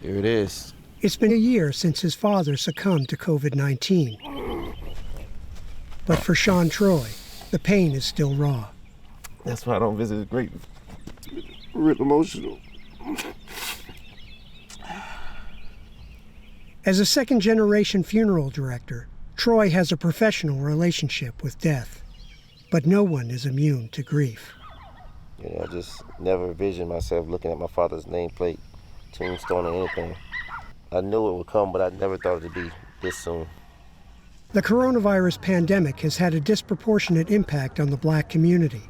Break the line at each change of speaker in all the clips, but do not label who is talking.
Here it is.
It's been a year since his father succumbed to COVID-19. But for Sean Troy, the pain is still raw.
That's why I don't visit the grave. Real emotional.
As a second-generation funeral director, Troy has a professional relationship with death. But no one is immune to grief.
I just never envisioned myself looking at my father's nameplate, tombstone, or anything. I knew it would come, but I never thought it would be this soon.
The coronavirus pandemic has had a disproportionate impact on the Black community.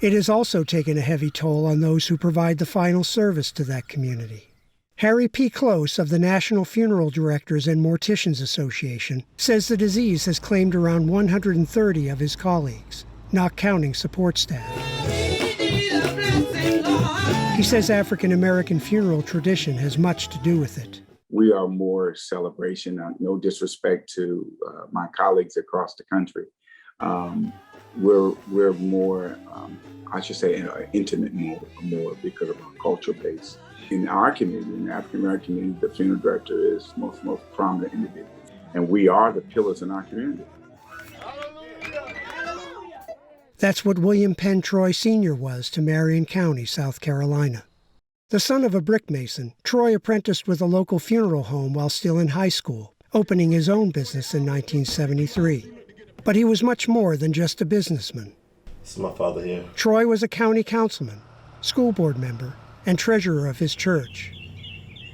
It has also taken a heavy toll on those who provide the final service to that community. Harry P. Close of the National Funeral Directors and Morticians Association says the disease has claimed around 130 of his colleagues, not counting support staff. He says African American funeral tradition has much to do with it.
We are more celebration, no disrespect to my colleagues across the country. We're more, I should say, intimate more because of our cultural base. In our community, in the African American community, the funeral director is most prominent individual, and we are the pillars in our community.
That's what William Penn Troy Sr. was to Marion County, South Carolina. The son of a brick mason, Troy apprenticed with a local funeral home while still in high school, opening his own business in 1973. But he was much more than just a businessman.
This is my father here.
Troy was a county councilman, school board member, and treasurer of his church.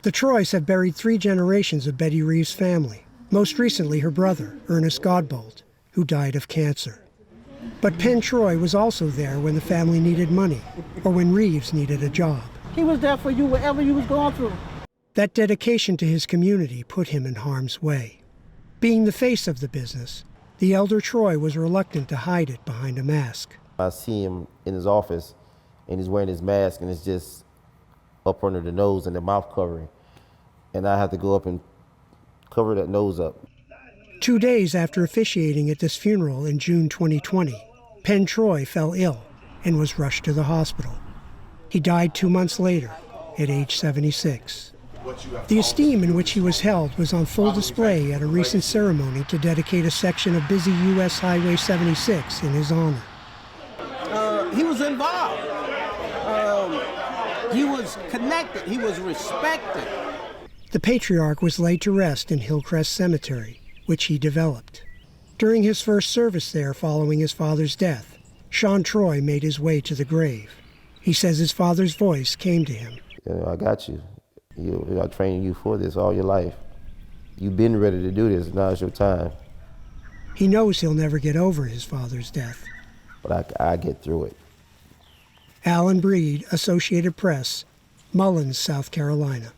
The Troys have buried 3 generations of Betty Reeves' family, most recently her brother, Ernest Godbold, who died of cancer. But Penn Troy was also there when the family needed money, or when Reeves needed a job.
He was there for you whatever you was going through.
That dedication to his community put him in harm's way. Being the face of the business, the elder Troy was reluctant to hide it behind a mask.
I see him in his office, and he's wearing his mask, and it's just up under the nose and the mouth covering. And I have to go up and cover that nose up.
2 days after officiating at this funeral in June 2020, Penn Troy fell ill and was rushed to the hospital. He died 2 months later, at age 76. The esteem in which he was held was on full display at a recent ceremony to dedicate a section of busy U.S. Highway 76 in his honor.
He was involved. He was connected. He was respected.
The patriarch was laid to rest in Hillcrest Cemetery, which he developed. During his first service there following his father's death, Sean Troy made his way to the grave. He says his father's voice came to him.
I got you. I trained you for this all your life. You've been ready to do this. Now it's your time.
He knows he'll never get over his father's death.
But I get through it.
Alan Breed, Associated Press, Mullins, South Carolina.